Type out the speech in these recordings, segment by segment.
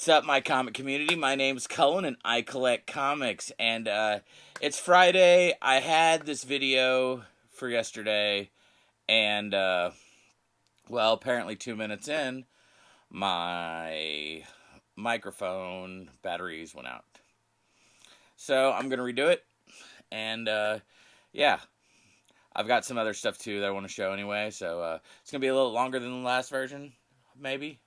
What's up, my comic community? My name's Cullen, and I collect comics. And it's Friday. I had this video for yesterday, and apparently 2 minutes in, my microphone batteries went out. So I'm gonna redo it, and yeah, I've got some other stuff too that I want to show anyway. So it's gonna be a little longer than the last version, maybe.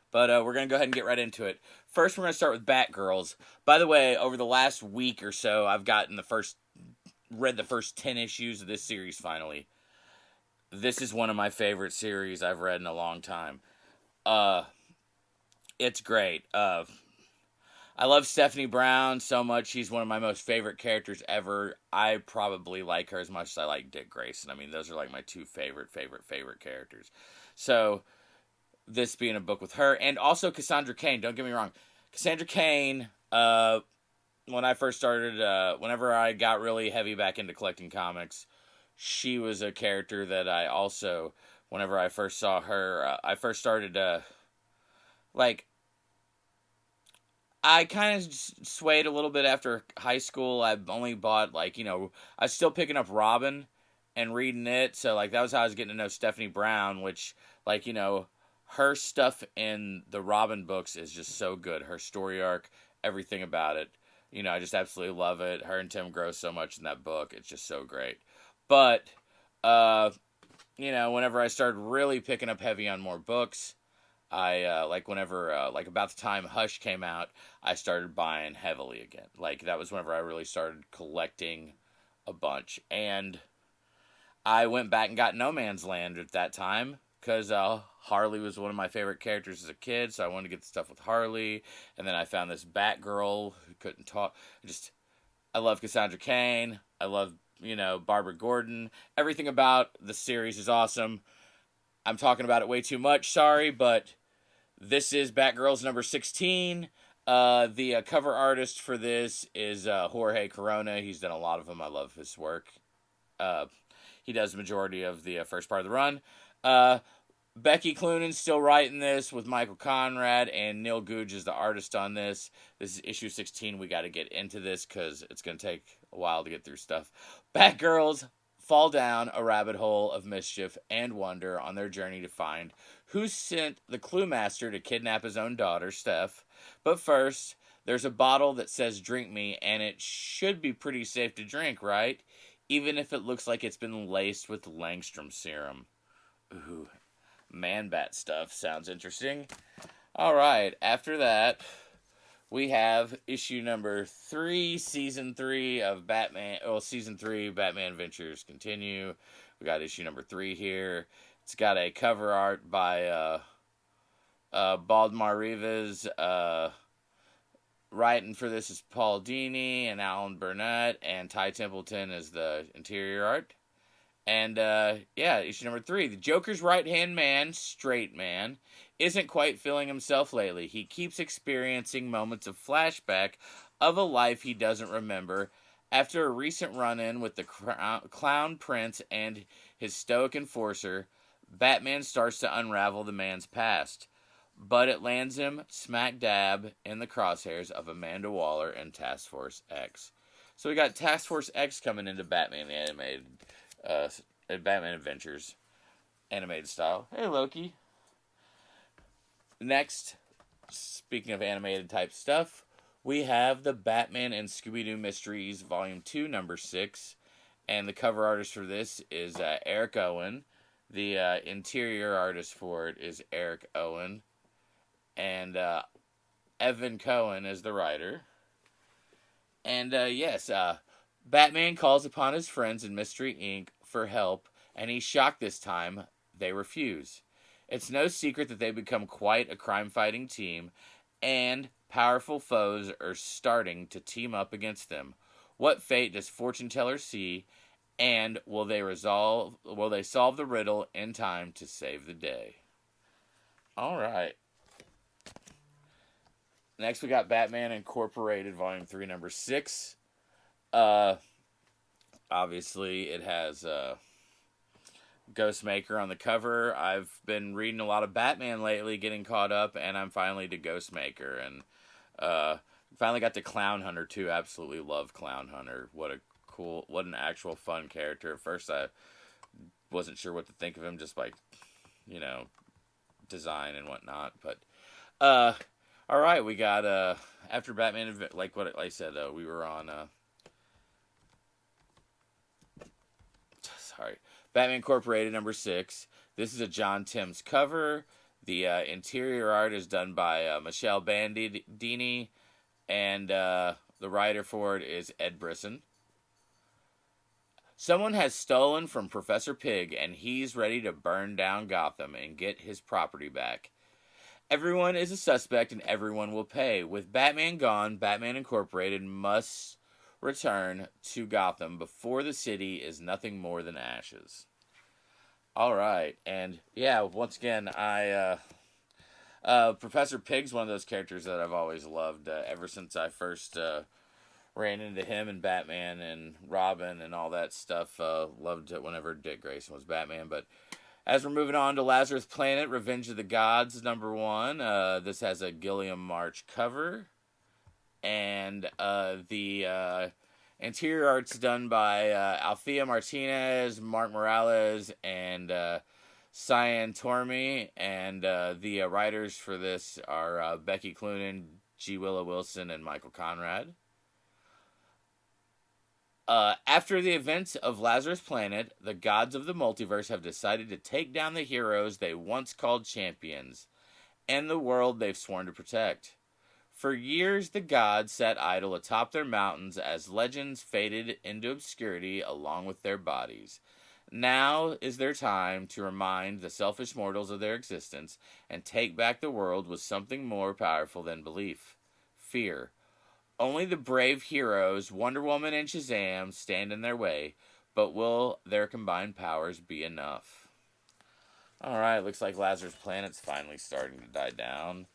But we're going to go ahead and get right into it. First, we're going to start with Batgirls. By the way, over the last week or so, I've read the first 10 issues of this series finally. This is one of my favorite series I've read in a long time. It's great. I love Stephanie Brown so much. She's one of my most favorite characters ever. I probably like her as much as I like Dick Grayson. I mean, those are like my two favorite characters. So this being a book with her, and also Cassandra Cain. Don't get me wrong, Cassandra Cain. When I first started, whenever I got really heavy back into collecting comics, she was a character that I also, whenever I first saw her, I first started I kind of swayed a little bit after high school. I only bought I was still picking up Robin and reading it, so that was how I was getting to know Stephanie Brown, which her stuff in the Robin books is just so good. Her story arc, everything about it. I just absolutely love it. Her and Tim grow so much in that book. It's just so great. But, whenever I started really picking up heavy on more books, I, about the time Hush came out, I started buying heavily again. That was whenever I really started collecting a bunch. And I went back and got No Man's Land at that time, because Harley was one of my favorite characters as a kid, so I wanted to get the stuff with Harley. And then I found this Batgirl who couldn't talk. I love Cassandra Cain. I love, Barbara Gordon. Everything about the series is awesome. I'm talking about it way too much, sorry, but this is Batgirls number 16. The cover artist for this is Jorge Corona. He's done a lot of them. I love his work. He does the majority of the first part of the run. Becky Cloonan's still writing this with Michael Conrad, and Neil Googe is the artist on this. This is issue 16. We got to get into this because it's going to take a while to get through stuff. Batgirls fall down a rabbit hole of mischief and wonder on their journey to find who sent the Clue Master to kidnap his own daughter, Steph. But first, there's a bottle that says "Drink Me," and it should be pretty safe to drink, right? Even if it looks like it's been laced with Langstrom serum. Ooh, Man-Bat stuff. Sounds interesting. Alright, after that, we have issue number 3, season 3 of Batman. Well, season 3, Batman Adventures continue. We got issue number 3 here. It's got a cover art by Baldemar Rivas. Writing for this is Paul Dini and Alan Burnett, and Ty Templeton is the interior art. And, issue number 3. The Joker's right-hand man, Straight Man, isn't quite feeling himself lately. He keeps experiencing moments of flashback of a life he doesn't remember. After a recent run-in with the Clown Prince and his stoic enforcer, Batman starts to unravel the man's past. But it lands him smack dab in the crosshairs of Amanda Waller and Task Force X. So we got Task Force X coming into Batman animated... Batman Adventures animated style. Hey, Loki. Next, speaking of animated type stuff, we have the Batman and Scooby-Doo Mysteries Volume 2, number 6. And the cover artist for this is Eric Owen. The interior artist for it is Eric Owen. And Evan Cohen is the writer. And Batman calls upon his friends in Mystery Inc. for help, and he's shocked this time they refuse. It's no secret that they become quite a crime-fighting team, and powerful foes are starting to team up against them. What fate does Fortune Teller see, and will they solve the riddle in time to save the day? Alright. Next we got Batman Incorporated, Volume 3, number 6. Obviously, it has Ghostmaker on the cover. I've been reading a lot of Batman lately, getting caught up, and I'm finally to Ghostmaker, and uh, finally got to Clown Hunter too. Absolutely love Clown Hunter. What an actual fun character. At first, I wasn't sure what to think of him, just by you know design and whatnot. But uh, all right, we got after Batman, like I said, we were on sorry, Batman Incorporated #6. This is a John Timms cover. The interior art is done by Michelle Bandini, and the writer for it is Ed Brisson. Someone has stolen from Professor Pig, and he's ready to burn down Gotham and get his property back. Everyone is a suspect, and everyone will pay. With Batman gone, Batman Incorporated must return to Gotham before the city is nothing more than ashes. All right, and yeah, once again, Professor Pig's one of those characters that I've always loved ever since I first ran into him and Batman and Robin and all that stuff. Loved it whenever Dick Grayson was Batman. But as we're moving on to Lazarus Planet, Revenge of the Gods #1. This has a Gilliam March cover. And the interior art's done by Althea Martinez, Mark Morales, and Cyan Tormey. And the writers for this are Becky Cloonan, G. Willow Wilson, and Michael Conrad. After the events of Lazarus Planet, the gods of the multiverse have decided to take down the heroes they once called champions, and the world they've sworn to protect. For years, the gods sat idle atop their mountains as legends faded into obscurity along with their bodies. Now is their time to remind the selfish mortals of their existence and take back the world with something more powerful than belief: fear. Only the brave heroes, Wonder Woman and Shazam, stand in their way, but will their combined powers be enough? Alright, looks like Lazarus Planet's finally starting to die down.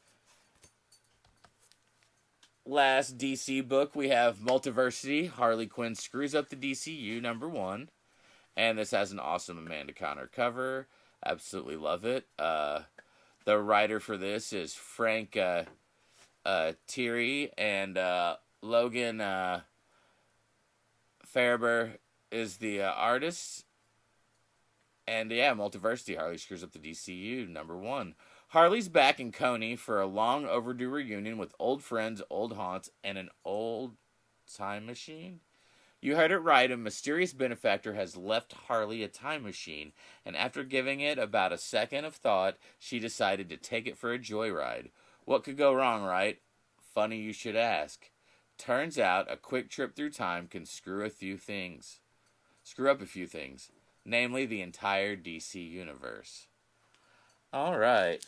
Last DC book, we have Multiversity. Harley Quinn screws up the DCU #1. And this has an awesome Amanda Conner cover. Absolutely love it. The writer for this is Frank Thierry, and Logan Farber is the artist. And yeah, Multiversity. Harley screws up the DCU #1. Harley's back in Coney for a long overdue reunion with old friends, old haunts, and an old time machine. You heard it right, a mysterious benefactor has left Harley a time machine, and after giving it about a second of thought, she decided to take it for a joyride. What could go wrong, right? Funny you should ask. Turns out a quick trip through time can screw up a few things, namely the entire DC universe. Alright.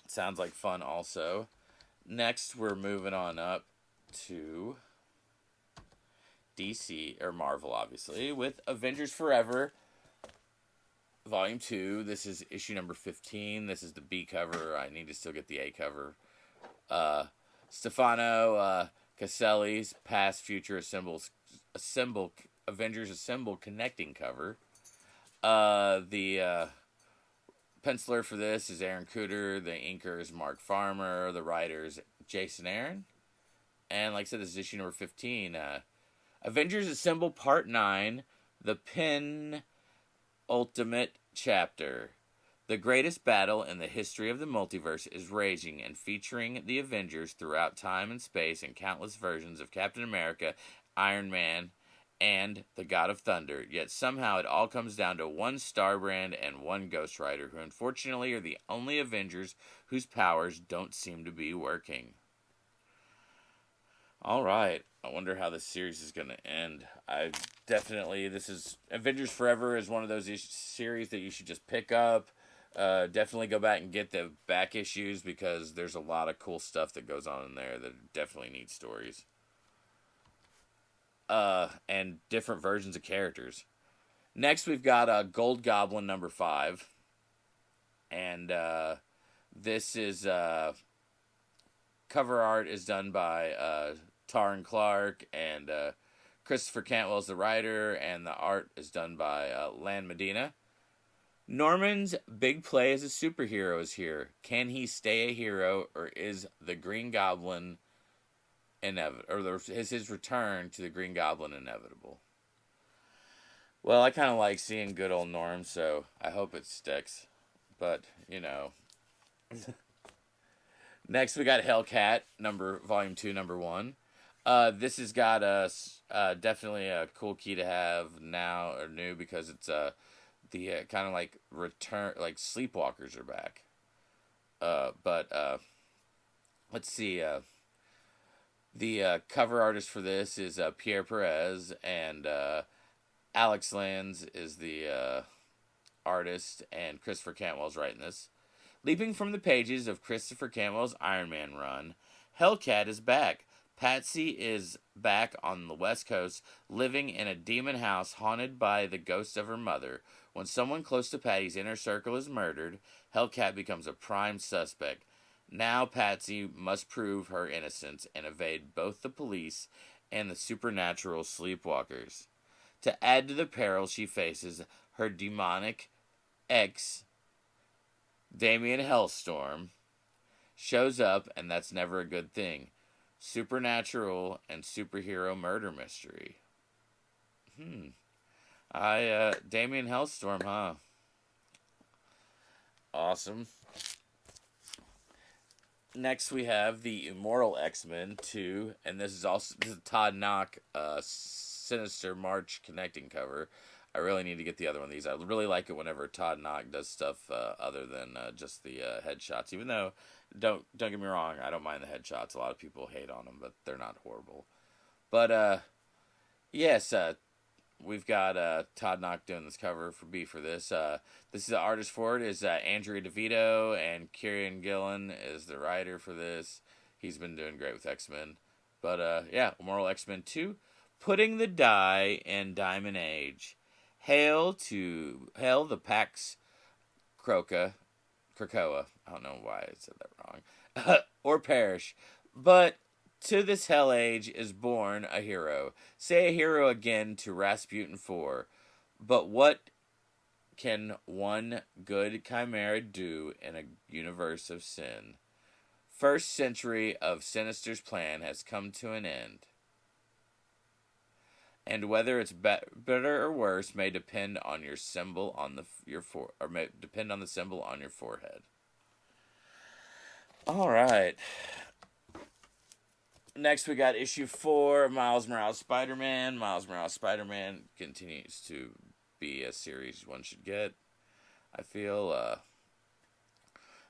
Sounds like fun also. Next, we're moving on up to DC, or Marvel, obviously, with Avengers Forever, Volume 2. This is issue #15. This is the B cover. I need to still get the A cover. Stefano Caselli's Past Future Avengers Assemble connecting cover. The penciler for this is Aaron Cooter. The inker is Mark Farmer. The writer is Jason Aaron. And like I said, this is issue #15. Avengers Assemble Part 9, the Ultimate Chapter. The greatest battle in the history of the multiverse is raging and featuring the Avengers throughout time and space and countless versions of Captain America, Iron Man, and the God of Thunder. Yet somehow it all comes down to one Starbrand and one Ghost Rider, who unfortunately are the only Avengers whose powers don't seem to be working. Alright, I wonder how this series is going to end. Avengers Forever is one of those series that you should just pick up. Definitely go back and get the back issues, because there's a lot of cool stuff that goes on in there that definitely needs stories. And different versions of characters. Next, we've got Gold Goblin #5. And this is cover art is done by Taryn Clark, and Christopher Cantwell is the writer, and the art is done by Lan Medina. Norman's big play as a superhero is here. Can he stay a hero, or is the Green Goblin inevitable, or is his return to the Green Goblin inevitable? Well, I kind of like seeing good old Norm, so I hope it sticks. But next we got Hellcat, Volume 2, Number 1. This has got definitely a cool key to have now or new because it's the kind of like return, like Sleepwalkers are back. But let's see. The cover artist for this is Pierre Perez, and Alex Lanz is the artist, and Christopher Cantwell's writing this. Leaping from the pages of Christopher Cantwell's Iron Man run, Hellcat is back. Patsy is back on the West Coast, living in a demon house haunted by the ghost of her mother. When someone close to Patty's inner circle is murdered, Hellcat becomes a prime suspect. Now Patsy must prove her innocence and evade both the police and the supernatural sleepwalkers. To add to the peril she faces, her demonic ex, Damien Hellstorm, shows up, and that's never a good thing. Supernatural and superhero murder mystery. Damien Hellstorm, huh? Awesome. Next we have the Immoral X-Men 2, and this is a Todd Knock Sinister March connecting cover. I really need to get the other one of these. I really like it whenever Todd Knock does stuff other than just the headshots. Even though, don't get me wrong, I don't mind the headshots. A lot of people hate on them, but they're not horrible. But yes, we've got Todd Knock doing this cover for this. This is the artist for it is Andrea DeVito, and Kieran Gillen is the writer for this. He's been doing great with X-Men. But yeah, Immoral X-Men 2, putting the die in Diamond Age. Hail the Pax Krakoa. I don't know why I said that wrong. Or perish. But to this hell age is born a hero. Say a hero again to Rasputin 4. But what can one good chimera do in a universe of sin? First century of Sinister's plan has come to an end. And whether it's better or worse may depend on your symbol on may depend on the symbol on your forehead. All right. Next, we got issue 4, Miles Morales Spider-Man. Miles Morales Spider-Man continues to be a series one should get. I feel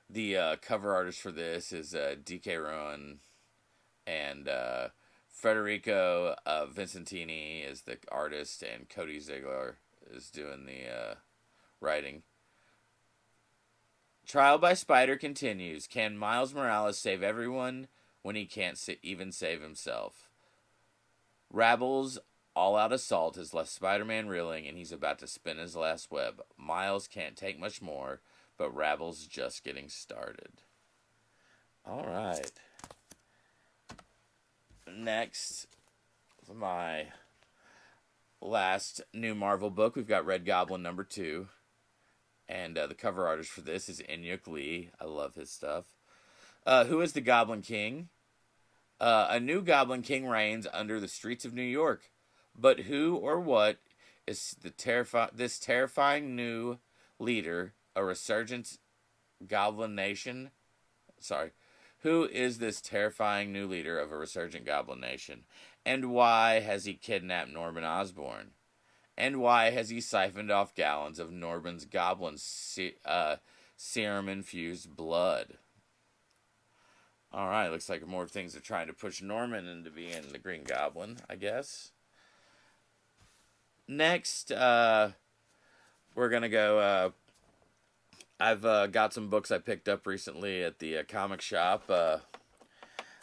the cover artist for this is D.K. Rowan, and Federico Vincentini is the artist, and Cody Ziegler is doing the writing. Trial by Spider continues. Can Miles Morales save everyone when he can't even save himself? Rabble's all-out assault has left Spider-Man reeling, and he's about to spin his last web. Miles can't take much more, but Rabble's just getting started. All right. Next, my last new Marvel book, we've got Red Goblin number 2. And the cover artist for this is Inyuk Lee. I love his stuff. Who is the Goblin King? A new Goblin King reigns under the streets of New York. But who or what is this terrifying new leader, a resurgent Goblin nation? Sorry. Who is this terrifying new leader of a resurgent Goblin nation? And why has he kidnapped Norman Osborn? And why has he siphoned off gallons of Norman's Goblin serum-infused blood? Alright, looks like more things are trying to push Norman into being the Green Goblin, I guess. Next, we're going to go... I've got some books I picked up recently at the comic shop.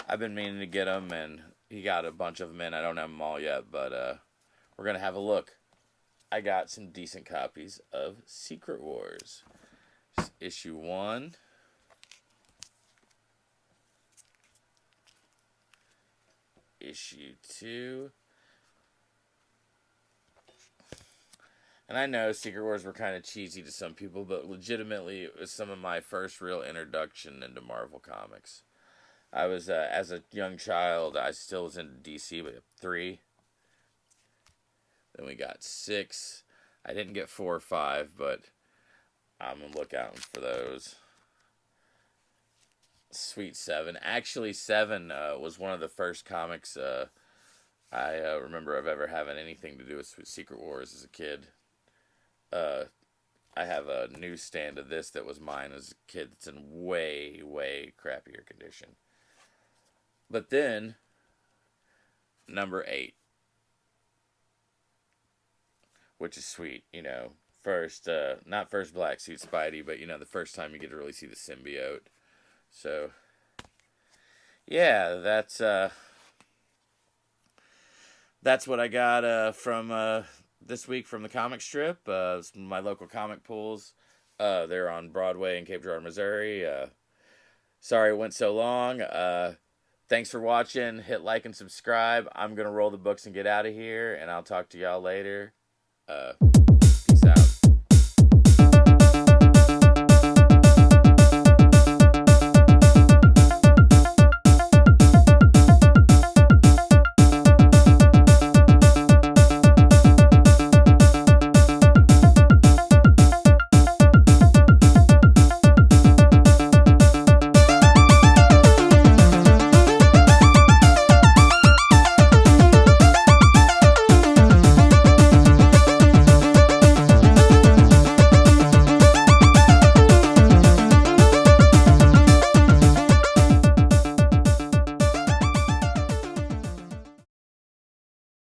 I've been meaning to get them, and he got a bunch of them in. I don't have them all yet, but we're going to have a look. I got some decent copies of Secret Wars. Issue 1. Issue 2. And I know Secret Wars were kind of cheesy to some people, but legitimately it was some of my first real introduction into Marvel Comics. I was, as a young child, I still was into DC, but 3. Then we got 6. I didn't get 4 or 5, but I'm going to look out for those. Sweet 7. Actually, 7 was one of the first comics I remember of ever having anything to do with Secret Wars as a kid. I have a newsstand of this that was mine as a kid that's in way, way crappier condition. But then, number 8. Which is sweet, you know. First, not first black suit Spidey, but, you know, the first time you get to really see the symbiote. So, yeah, that's what I got from this week from the Comix Strip. My local comic pools. They're on Broadway in Cape Girardeau, Missouri. Sorry it went so long. Thanks for watching. Hit like and subscribe. I'm going to roll the books and get out of here, and I'll talk to y'all later.